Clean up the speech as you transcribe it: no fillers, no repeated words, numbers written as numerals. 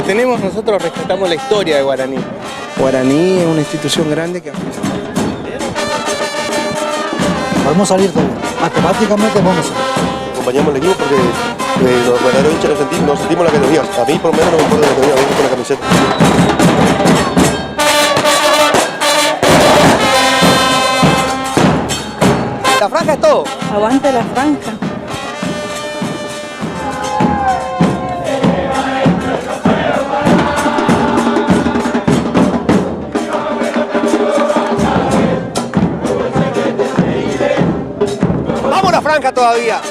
tenemos nosotros, rescatamos la historia de Guaraní. Guaraní es una institución grande que... Podemos salir todos, matemáticamente vamos a salir. Acompañamos el equipo porque los verdaderos hinchas nos sentimos la categoría. A mí por lo menos no me importa la categoría, vengo con la camiseta. La franja es todo. Aguante la franja. ¡Vamos la franja todavía!